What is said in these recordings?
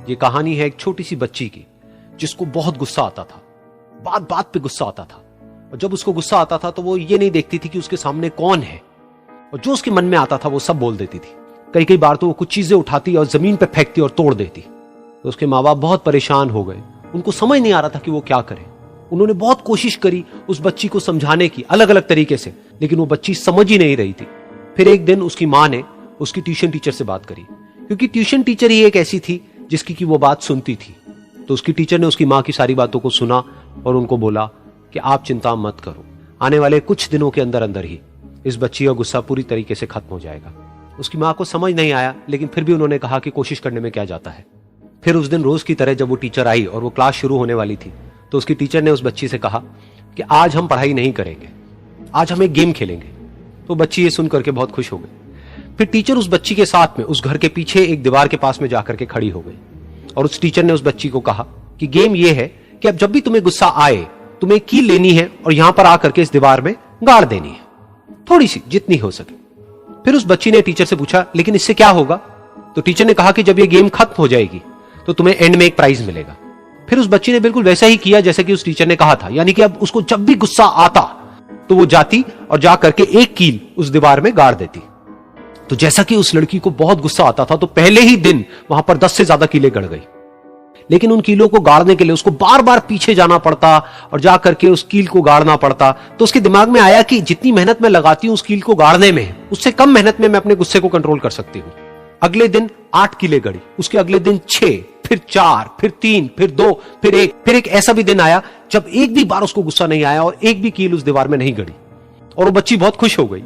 ये कहानी है एक छोटी सी बच्ची की जिसको बहुत गुस्सा आता था, बात बात पे गुस्सा आता था। और जब उसको गुस्सा आता था तो वो ये नहीं देखती थी कि उसके सामने कौन है, और जो उसके मन में आता था वो सब बोल देती थी। कई कई बार तो वो कुछ चीजें उठाती और जमीन पे फेंकती और तोड़ देती। तो उसके माँ बाप बहुत परेशान हो गए, उनको समझ नहीं आ रहा था कि वो क्या करें। उन्होंने बहुत कोशिश करी उस बच्ची को समझाने की अलग अलग तरीके से, लेकिन वो बच्ची समझ ही नहीं रही थी। फिर एक दिन उसकी माँ ने उसकी ट्यूशन टीचर से बात करी, क्योंकि ट्यूशन टीचर ही एक ऐसी थी जिसकी कि वो बात सुनती थी। तो उसकी टीचर ने उसकी माँ की सारी बातों को सुना और उनको बोला कि आप चिंता मत करो, आने वाले कुछ दिनों के अंदर अंदर ही इस बच्ची का गुस्सा पूरी तरीके से खत्म हो जाएगा। उसकी माँ को समझ नहीं आया, लेकिन फिर भी उन्होंने कहा कि कोशिश करने में क्या जाता है। फिर उस दिन रोज की तरह जब वो टीचर आई और वो क्लास शुरू होने वाली थी, तो उसकी टीचर ने उस बच्ची से कहा कि आज हम पढ़ाई नहीं करेंगे, आज हम एक गेम खेलेंगे। तो बच्ची ये सुन करके बहुत खुश हो गई। फिर टीचर उस बच्ची के साथ में उस घर के पीछे एक दीवार के पास में जाकर के खड़ी हो गई, और उस टीचर ने उस बच्ची को कहा कि गेम ये है कि अब जब भी तुम्हें गुस्सा आए, तुम्हें कील लेनी है और यहां पर आकर के इस दीवार में गाड़ देनी है, थोड़ी सी, जितनी हो सके। फिर उस बच्ची ने टीचर से पूछा, लेकिन इससे क्या होगा? तो टीचर ने कहा कि जब ये गेम खत्म हो जाएगी तो तुम्हें एंड में एक प्राइज मिलेगा। फिर उस बच्ची ने बिल्कुल वैसा ही किया जैसे कि उस टीचर ने कहा था, यानी कि अब उसको जब भी गुस्सा आता तो वो जाती और जा करके एक कील उस दीवार में गाड़ देती। तो जैसा कि उस लड़की को बहुत गुस्सा आता था, तो पहले ही दिन वहां पर 10 से ज्यादा कीलें गड़ गई। लेकिन उन कीलों को गाड़ने के लिए उसको बार बार पीछे जाना पड़ता और जा करके उस कील को गाड़ना पड़ता। तो उसके दिमाग में आया कि जितनी मेहनत मैं लगाती हूं उस कील को गाड़ने में, उससे कम मेहनत में मैं अपने गुस्से को कंट्रोल कर सकती हूं। अगले दिन 8 कीलें गड़ी, उसके अगले दिन 6, फिर 4, फिर 3, फिर 2, फिर 1। फिर एक ऐसा भी दिन आया जब एक भी बार उसको गुस्सा नहीं आया और एक भी कील उस दीवार में नहीं गड़ी, और वो बच्ची बहुत खुश हो गई।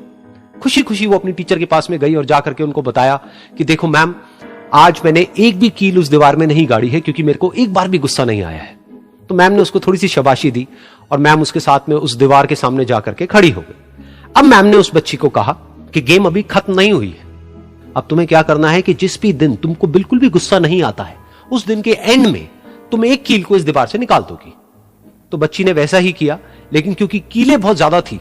खुशी खुशी वो अपनी टीचर के पास में गई और जाकर के उनको बताया कि देखो मैम, आज मैंने एक भी कील उस दीवार में नहीं गाड़ी है, क्योंकि मेरे को एक बार भी गुस्सा नहीं आया है। तो मैम ने उसको थोड़ी सी शाबाशी दी और मैम उसके साथ में उस दीवार के सामने जाकर के खड़ी हो गई। अब मैम ने उस बच्ची को कहा कि गेम अभी खत्म नहीं हुई है, अब तुम्हें क्या करना है कि जिस भी दिन तुमको बिल्कुल भी गुस्सा नहीं आता है, उस दिन के एंड में तुम एक कील को इस दीवार से निकाल दोगी। तो बच्ची ने वैसा ही किया, लेकिन क्योंकि कीलें बहुत ज्यादा थी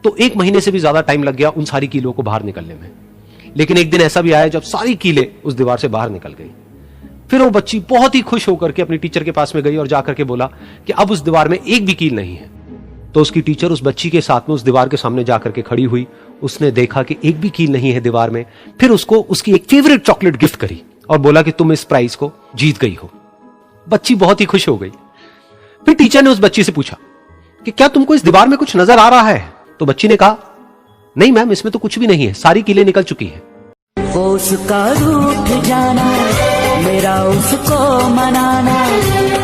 तो 1 महीने से भी ज्यादा टाइम लग गया उन सारी कीलों को बाहर निकलने में। लेकिन एक दिन ऐसा भी आया जब सारी कीलें उस दीवार से बाहर निकल गई। फिर वो बच्ची बहुत ही खुश होकर के अपनी टीचर के पास में गई और जाकर के बोला कि अब उस दीवार में एक भी कील नहीं है। तो उसकी टीचर उस बच्ची के साथ में उस दीवार के सामने जाकर के खड़ी हुई, उसने देखा कि एक भी कील नहीं है दीवार में। फिर उसको उसकी एक फेवरेट चॉकलेट गिफ्ट करी और बोला कि तुम इस प्राइज को जीत गई हो। बच्ची बहुत ही खुश हो गई। फिर टीचर ने उस बच्ची से पूछा कि क्या तुमको इस दीवार में कुछ नजर आ रहा है? तो बच्ची ने कहा, नहीं मैम, इसमें तो कुछ भी नहीं है, सारी कीलें निकल चुकी हैं। उसका रूठ जाना, मेरा उसको मनाना,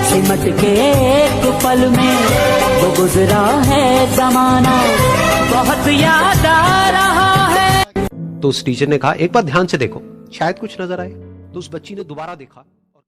सिमट के एक पल में वो गुजरा है जमाना, बहुत याद आ रहा है। तो उस टीचर ने कहा, एक बार ध्यान से देखो, शायद कुछ नजर आए। तो उस बच्ची ने दोबारा देखा